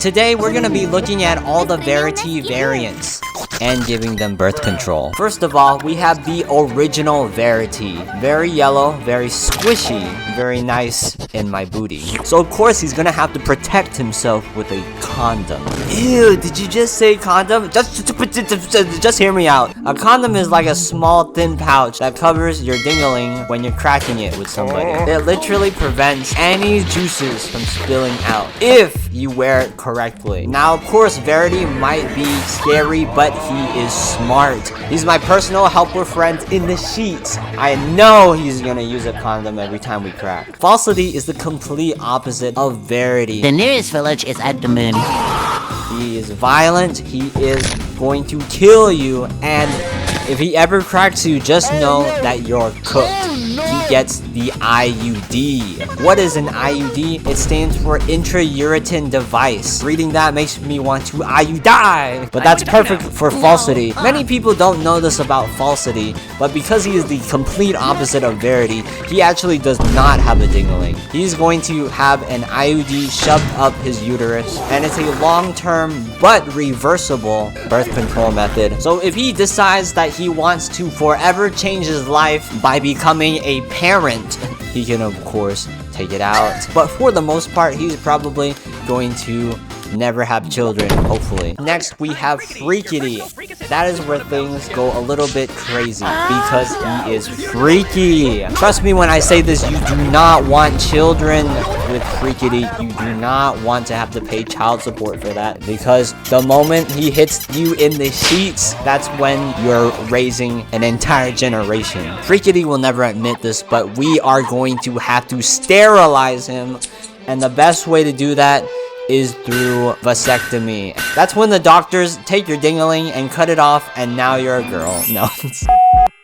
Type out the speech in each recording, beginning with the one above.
Today, we're gonna be looking at all the Verity variants and giving them birth control. First of all, we have the original Verity. Very yellow, very squishy, very nice in my booty. So of course, he's gonna have to protect himself with a condom. Ew, did you just say condom? Just hear me out. A condom is like a small thin pouch that covers your dingling when you're cracking it with somebody. It literally prevents any juices from spilling out if you wear it correctly. Now, of course, Verity might be scary, but he is smart. He's my personal helper friend in the sheets. I know he's gonna use a condom every time we crack. Falsity is the complete opposite of Verity. The nearest village is at the moon. He is violent, he is going to kill you, and if he ever cracks you, just know that you're cooked. He gets the IUD. What is an IUD? It stands for intrauterine device. Reading that makes me want to IUD. But that's perfect for falsity. Many people don't know this about falsity, but because he is the complete opposite of Verity, he actually does not have a dingling. He's going to have an IUD shoved up his uterus, and it's a long-term but reversible birth control method. So if he decides that he wants to forever change his life by becoming a parent, he can of course take it out. But for the most part, he's probably going to never have children, hopefully. Next, we have Freakity. That is where things go a little bit crazy because he is freaky. Trust me when I say this, you do not want children with Freakity. You do not want to have to pay child support for that, because the moment he hits you in the sheets, that's when you're raising an entire generation. Freakity will never admit this, but we are going to have to sterilize him, and the best way to do that is through vasectomy. That's when the doctors take your dingling and cut it off, and now you're a girl. No.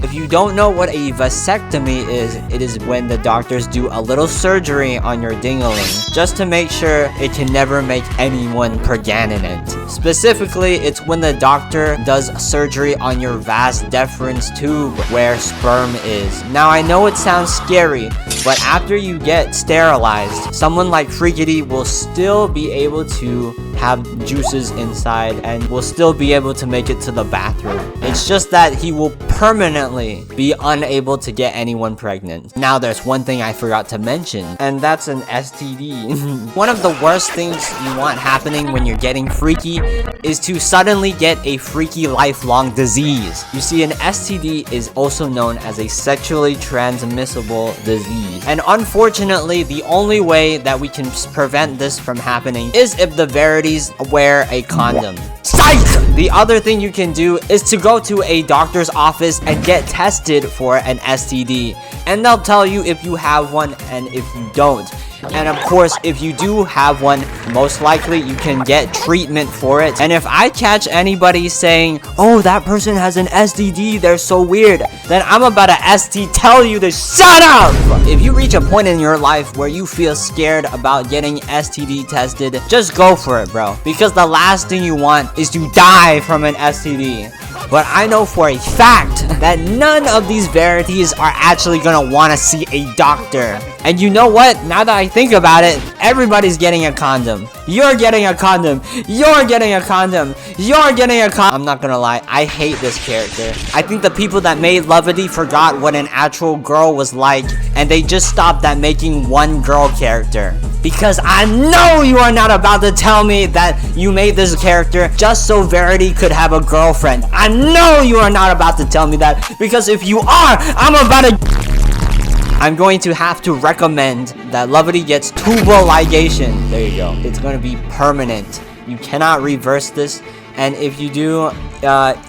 If you don't know what a vasectomy is, it is when the doctors do a little surgery on your dingling just to make sure it can never make anyone pregnant. Specifically, it's when the doctor does surgery on your vas deferens tube where sperm is. Now, I know it sounds scary, but after you get sterilized, someone like Freakity will still be able to have juices inside and will still be able to make it to the bathroom. It's just that he will permanently be unable to get anyone pregnant. Now, there's one thing I forgot to mention, and that's an STD. One of the worst things you want happening when you're getting freaky is to suddenly get a freaky lifelong disease. You see, an STD is also known as a sexually transmissible disease. And unfortunately, the only way that we can prevent this from happening is if the Verities wear a condom. Psych! The other thing you can do is to go to a doctor's office and get tested for an STD. And they'll tell you if you have one and if you don't. And of course, if you do have one, most likely you can get treatment for it. And if I catch anybody saying, oh, that person has an STD, they're so weird, then I'm about to tell you to shut up! If you reach a point in your life where you feel scared about getting STD tested, just go for it, bro. Because the last thing you want is to die from an STD. But I know for a fact that none of these Verities are actually gonna want to see a doctor. And you know what? Now that I think about it, everybody's getting a condom. You're getting a condom. You're getting a condom. You're getting a condom. I'm not gonna lie, I hate this character. I think the people that made Verity forgot what an actual girl was like, and they just stopped at making one girl character. Because I know you are not about to tell me that you made this character just so Verity could have a girlfriend. I know you are not about to tell me that, because if you are, I'm going to have to recommend that Verity gets tubal ligation. There you go. It's going to be permanent. You cannot reverse this, and if you do,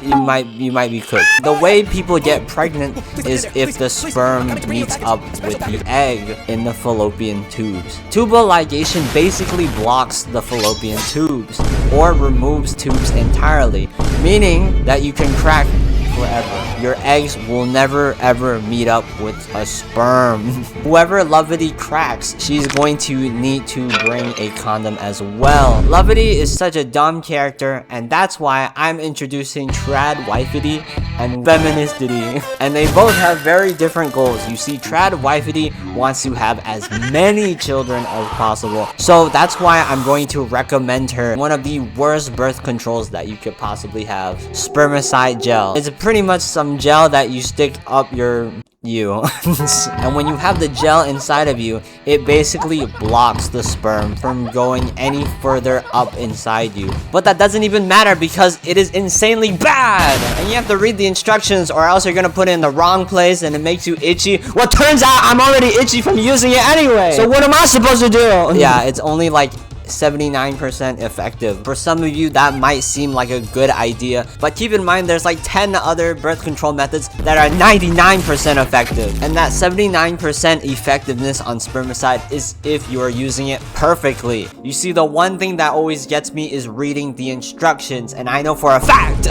you might be cooked. The way people get pregnant is if the sperm meets up with the egg in the fallopian tubes. Tubal ligation basically blocks the fallopian tubes or removes tubes entirely, meaning that you can crack forever. Your eggs will never ever meet up with a sperm. Whoever Lovity cracks, she's going to need to bring a condom as well. Lovity is such a dumb character, and that's why I'm introducing trad wifity and feministity. And they both have very different goals. You see, trad wifity wants to have as many children as possible. So that's why I'm going to recommend her one of the worst birth controls that you could possibly have. Spermicide gel. It's pretty much some gel that you stick up your and when you have the gel inside of you, it basically blocks the sperm from going any further up inside you. But that doesn't even matter because it is insanely bad, and you have to read the instructions or else you're gonna put it in the wrong place and it makes you itchy. Well, turns out I'm already itchy from using it anyway, so what am I supposed to do? Yeah, it's only like 79% effective. For some of you, that might seem like a good idea, but keep in mind there's like 10 other birth control methods that are 99% effective, and that 79% effectiveness on spermicide is if you are using it perfectly. You see, the one thing that always gets me is reading the instructions, and I know for a fact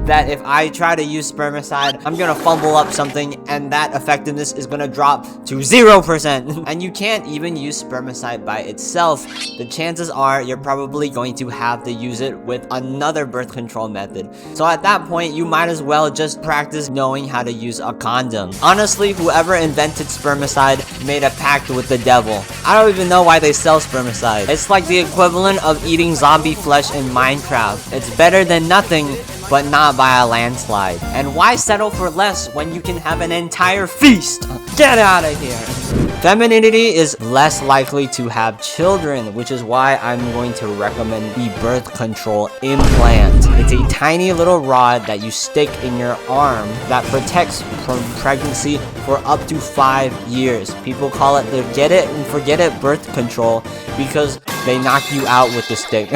that if I try to use spermicide, I'm gonna fumble up something and that effectiveness is gonna drop to 0%. And you can't even use spermicide by itself. The chances are you're probably going to have to use it with another birth control method. So at that point, you might as well just practice knowing how to use a condom. Honestly, whoever invented spermicide made a pact with the devil. I don't even know why they sell spermicide. It's like the equivalent of eating zombie flesh in Minecraft. It's better than nothing, but not by a landslide. And why settle for less when you can have an entire feast? Get out of here! Femininity is less likely to have children, which is why I'm going to recommend the birth control implant. It's a tiny little rod that you stick in your arm that protects from pregnancy for up to 5 years. People call it the get it and forget it birth control because they knock you out with the stick.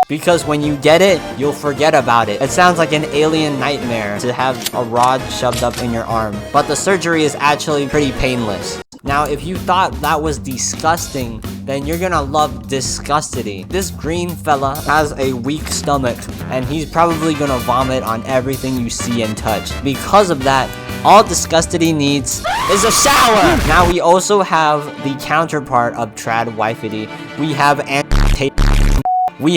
Because when you get it, you'll forget about it. It sounds like an alien nightmare to have a rod shoved up in your arm, but the surgery is actually pretty painless. Now, if you thought that was disgusting, then you're gonna love Disgustity. This green fella has a weak stomach, and he's probably gonna vomit on everything you see and touch. Because of that, all Disgustity needs is a shower! Now, we also have the counterpart of trad wifity. We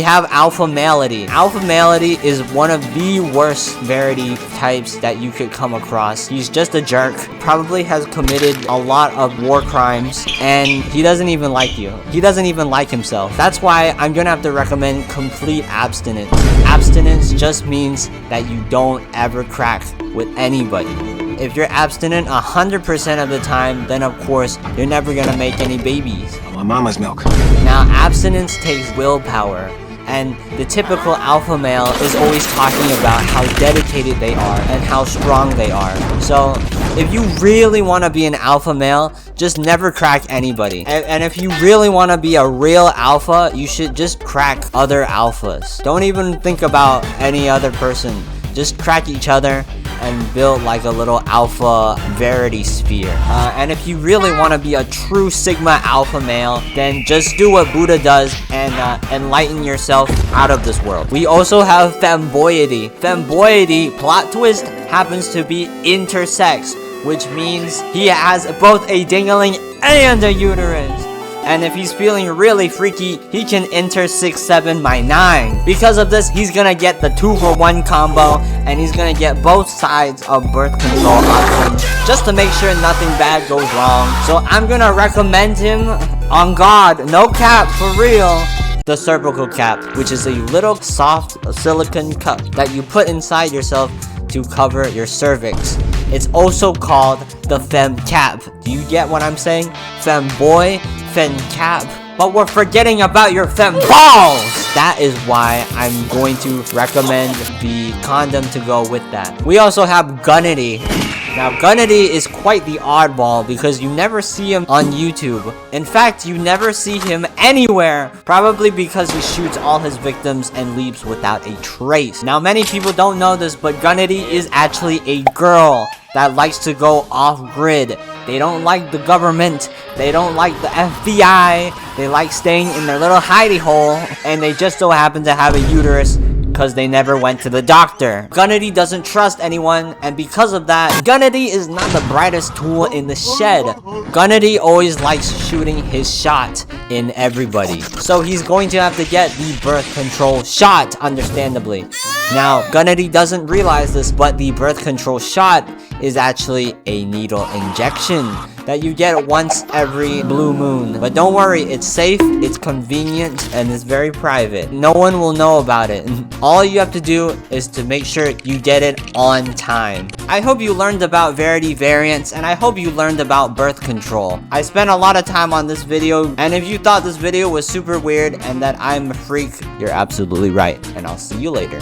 have alpha mality. Alpha mality is one of the worst Verity types that you could come across. He's just a jerk, probably has committed a lot of war crimes, and he doesn't even like you. He doesn't even like himself. That's why I'm gonna have to recommend complete abstinence. Abstinence just means that you don't ever crack with anybody. If you're abstinent 100% of the time, then of course, you're never gonna make any babies. My mama's milk. Now, abstinence takes willpower, and the typical alpha male is always talking about how dedicated they are and how strong they are. So, if you really want to be an alpha male, just never crack anybody. And if you really want to be a real alpha, you should just crack other alphas. Don't even think about any other person. Just crack each other and build like a little alpha Verity sphere. And if you really want to be a true Sigma alpha male, then just do what Buddha does and enlighten yourself out of this world. We also have femboyity. Femboyity, plot twist, happens to be intersex, which means he has both a dingling and a uterus. And if he's feeling really freaky, he can enter 6, 7 by 9. Because of this, he's gonna get the 2-for-1 combo, and he's gonna get both sides of birth control options, just to make sure nothing bad goes wrong. So I'm gonna recommend him, on God, no cap, for real, the cervical cap, which is a little soft silicone cup that you put inside yourself to cover your cervix. It's also called the fem cap. Do you get what I'm saying? Fem boy, fem cap. But we're forgetting about your fem balls! That is why I'm going to recommend the condom to go with that. We also have Gunnity. Now, Gunnity is quite the oddball because you never see him on YouTube. In fact, you never see him anywhere, probably because he shoots all his victims and leaves without a trace. Now, many people don't know this, but Gunnity is actually a girl that likes to go off-grid. They don't like the government, they don't like the FBI, they like staying in their little hidey hole, and they just so happen to have a uterus because they never went to the doctor. Gunnity doesn't trust anyone, and because of that, Gunnity is not the brightest tool in the shed. Gunnity always likes shooting his shot in everybody. So he's going to have to get the birth control shot, understandably. Now, Gunnity doesn't realize this, but the birth control shot is actually a needle injection that you get once every blue moon. But don't worry, it's safe, it's convenient, and it's very private. No one will know about it. All you have to do is to make sure you get it on time. I hope you learned about Verity variants, and I hope you learned about birth control. I spent a lot of time on this video, and if you thought this video was super weird and that I'm a freak, you're absolutely right, and I'll see you later.